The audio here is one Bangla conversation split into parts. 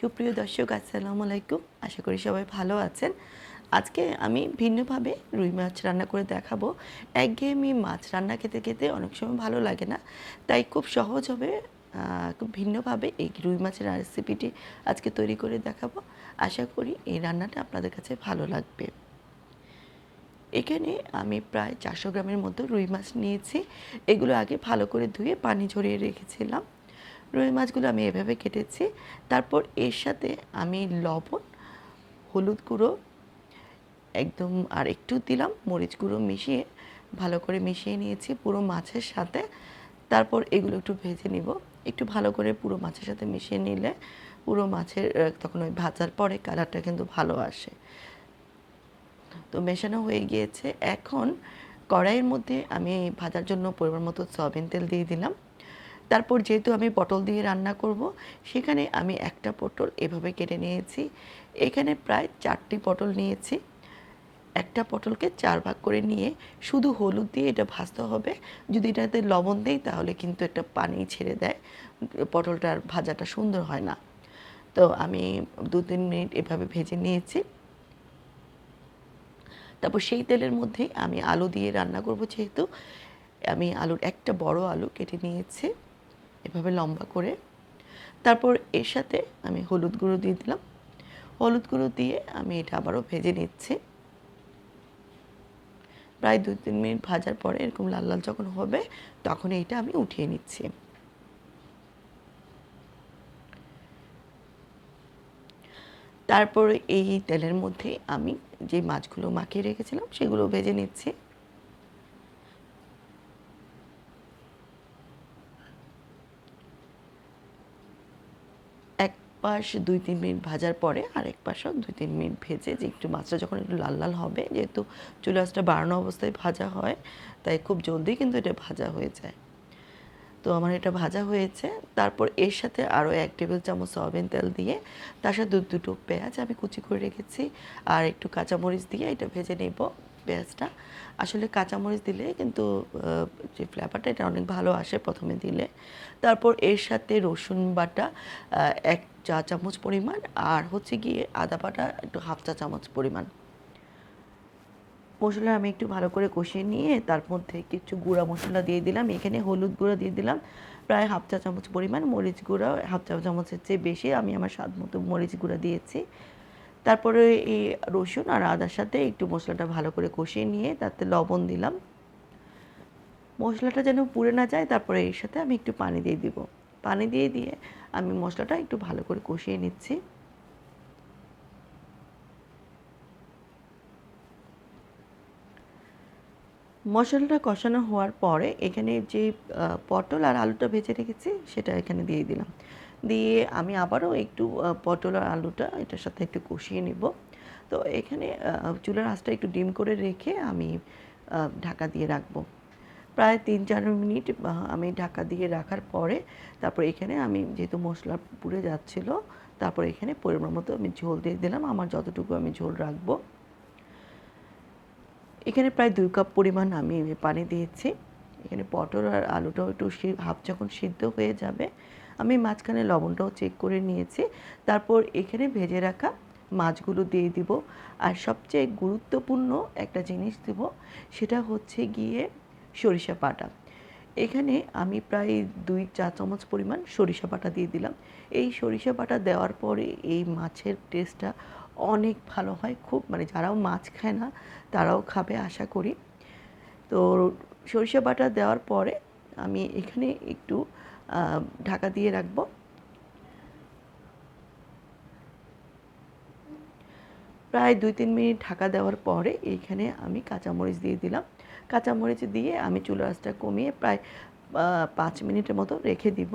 সুপ্রিয় দর্শক আসসালামু আলাইকুম। আশা করি সবাই ভালো আছেন। আজকে আমি ভিন্নভাবে রুই মাছ রান্না করে দেখাবো। একঘেয়েমি মাছ রান্না খেতে খেতে অনেক সময় ভালো লাগে না, তাই খুব সহজ হবে। খুব ভিন্নভাবে এই রুই মাছের রেসিপিটি আজকে তৈরি করে দেখাবো। আশা করি এই রান্নাটা আপনাদের কাছে ভালো লাগবে। এখানে আমি প্রায় 400 গ্রামের মতো রুই মাছ নিয়েছি। এগুলো আগে ভালো করে ধুয়ে পানি ঝরিয়ে রেখেছিলাম। রুই মাছগুলো আমি এভাবে কেটেছি। তারপর এর সাথে আমি লবণ, হলুদ গুঁড়ো একদম আর একটু দিলাম, মরিচ গুঁড়ো মিশিয়ে ভালো করে মিশিয়ে নিয়েছি পুরো মাছের সাথে। তারপর এগুলো একটু ভেজে নিব। একটু ভালো করে পুরো মাছের সাথে মিশিয়ে নিলে পুরো মাছের তখন ওই ভাজার পরে কালারটা কিন্তু ভালো আসে। তো মেশানো হয়ে গিয়েছে। এখন কড়াইয়ের মধ্যে আমি ভাজার জন্য পরিমাণ মতো সয়াবিন তেল দিয়ে দিলাম। তারপর যেহেতু আমি পটল দিয়ে রান্না করব, সেখানে আমি একটা পটল এভাবে কেটে নিয়েছি। এখানে প্রায় 4টি পটল নিয়েছি। একটা পটলকে 4 ভাগ করে নিয়ে শুধু হলুদ দিয়ে এটা ভাজতে হবে। যদি এটাতে লবণ দেই তাহলে কিন্তু একটা পানি ছেড়ে দেয়, পটলটার ভাজাটা সুন্দর হয় না। তো আমি 2-3 মিনিট এভাবে ভেজে নিয়েছি। তারপর সেই তেলের মধ্যেই আমি আলু দিয়ে রান্না করব, যেহেতু আমি একটা বড় আলু কেটে নিয়েছি এভাবে লম্বা করে। তারপর এর সাথে আমি হলুদ গুঁড়ো দিয়ে দিলাম। হলুদ গুঁড়ো দিয়ে আমি এটা আবারও ভেজে নিচ্ছি। প্রায় 2-3 মিনিট ভাজার পরে এরকম লাল লাল যখন হবে, তখন এইটা আমি উঠিয়ে নিচ্ছি। তারপরে এই তেলের মধ্যে আমি যে মাছগুলো মাখিয়ে রেখেছিলাম সেগুলো ভেজে নিচ্ছি। এক পাশ 2-3 মিনিট ভাজার পরে আরেক পাশও 2-3 মিনিট ভেজে, যে একটু মাছটা যখন একটু লাল লাল হবে, যেহেতু চুলা আঁচটা বাড়ানো অবস্থায় ভাজা হয়, তাই খুব জলদি কিন্তু এটা ভাজা হয়ে যায়। তো আমার এটা ভাজা হয়েছে। তারপর এর সাথে আরও 1 টেবিল চামচ সয়াবিন তেল দিয়ে তার সাথে দুটো পেঁয়াজ আমি কুচি করে রেখেছি আর একটু কাঁচামরিচ দিয়ে এটা ভেজে নেব। পেঁয়াজটা আসলে কাঁচামরিচ দিলে কিন্তু যে ফ্লেভারটা এটা অনেক ভালো আসে প্রথমে দিলে। তারপর এর সাথে রসুন বাটা 1 চা চামচ পরিমাণ, আর হচ্ছে গিয়ে আদা বাটা একটু 1/2 চা চামচ পরিমাণ। মশলা আমি একটু ভালো করে কষিয়ে নিয়ে তার মধ্যে কিছু গুঁড়া মশলা দিয়ে দিলাম। এখানে হলুদ গুঁড়ো দিয়ে দিলাম প্রায় 1/2 চা চামচ পরিমাণ, মরিচ গুঁড়া 1/2 চা চামচের চেয়ে বেশি আমি আমার স্বাদ মতো মরিচ গুঁড়া দিয়েছি। তারপরে এই রসুন আর আদার সাথে একটু মশলাটা ভালো করে কষিয়ে নিয়ে তাতে লবণ দিলাম। মশলাটা যেন পুড়ে না যায়, তারপরে এর সাথে আমি একটু পানি দিয়ে দিব। পানি দিয়ে আমি মশলাটা একটু ভালো করে কষিয়ে নিচ্ছি। মশলাটা কষানো হওয়ার পরে এখানে যে পটল আর আলুটা ভেজে রেখেছি সেটা এখানে দিয়ে দিলাম। দিয়ে আমি আবারও একটু পটল আর আলুটা এটার সাথে একটু কষিয়ে নেব। তো এখানে চুলার আঁচটা একটু ডিম করে রেখে আমি ঢাকা দিয়ে রাখবো। প্রায় 3-4 মিনিট আমি ঢাকা দিয়ে রাখার পরে তারপর এখানে আমি যেহেতু মশলা পুড়ে যাচ্ছিলো, তারপর এখানে পরিমাণ মতো আমি ঝোল দিয়ে দিলাম, আমার যতটুকু আমি ঝোল রাখবো। এখানে প্রায় 2 কাপ পরিমাণ আমি পানি দিয়েছি। এখানে পটল আর আলুটাও একটু হাফ যখন সিদ্ধ হয়ে যাবে, আমি মাঝখানে লবণটাও চেক করে নিয়েছি। তারপর এখানে ভেজে রাখা মাছগুলো দিয়ে দিব। আর সবচেয়ে গুরুত্বপূর্ণ একটা জিনিস দেব, সেটা হচ্ছে গিয়ে সরিষা বাটা। এখানে আমি প্রায় 2 চা চামচ পরিমাণ সরিষা বাটা দিয়ে দিলাম। এই সরিষা বাটা দেওয়ার পরে এই মাছের টেস্টটা অনেক ভালো হয়। খুব মানে যারাও মাছ খায় না তারাও খাবে আশা করি। তো সরিষা বাটা দেওয়ার পরে আমি এখানে একটু ঢাকা দিয়ে রাখবো। প্রায় 2-3 মিনিট ঢাকা দেওয়ার পরে এইখানে আমি কাঁচামরিচ দিয়ে দিলাম। কাঁচামরিচ দিয়ে আমি চুলার আঁচটা কমিয়ে প্রায় 5 মিনিটের মতো রেখে দিব।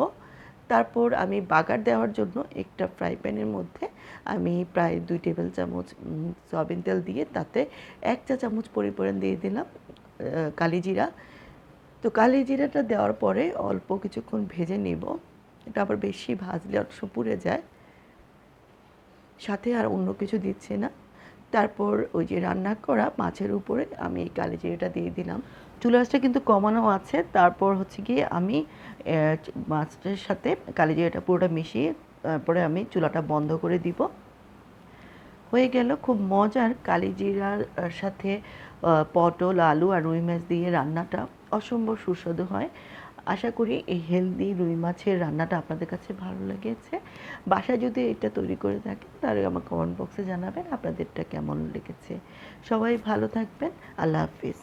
তারপর আমি বাগার দেওয়ার জন্য একটা ফ্রাই প্যানের মধ্যে আমি প্রায় 2 টেবিল চামচ সয়াবিন তেল দিয়ে তাতে 1 চা চামচ পরিমাণ দিয়ে দিলাম কালি জিরা। তো কালি জিরাটা দেওয়ার পরে অল্প কিছুক্ষণ ভেজে নেব। এটা আবার বেশি ভাজলে অনেক সময় পুড়ে যায়। সাথে আর অন্য কিছু দিচ্ছি না। তারপর ওই যে রান্না করা মাছের উপরে আমি এই কালি জিরাটা দিয়ে দিলাম। চুলা আঁচটা কিন্তু কমানো আছে। তারপর হচ্ছে গিয়ে আমি মাছের সাথে কালি জিরাটা পুরোটা মিশিয়ে তারপরে আমি চুলাটা বন্ধ করে দিব। হয়ে গেল খুব মজার কালিজিরার সাথে পটল, আলু আর রুই মাছ দিয়ে রান্নাটা অসম্ভব সুস্বাদু হয়। আশা করি এই হেলদি রুই মাছের রান্নাটা আপনাদের কাছে ভালো লেগেছে। বাসায় যদি এটা তৈরি করে থাকেন তাহলে আমার কমেন্ট বক্সে জানাবেন আপনাদেরটা কেমন লেগেছে। সবাই ভালো থাকবেন। আল্লাহ হাফিজ।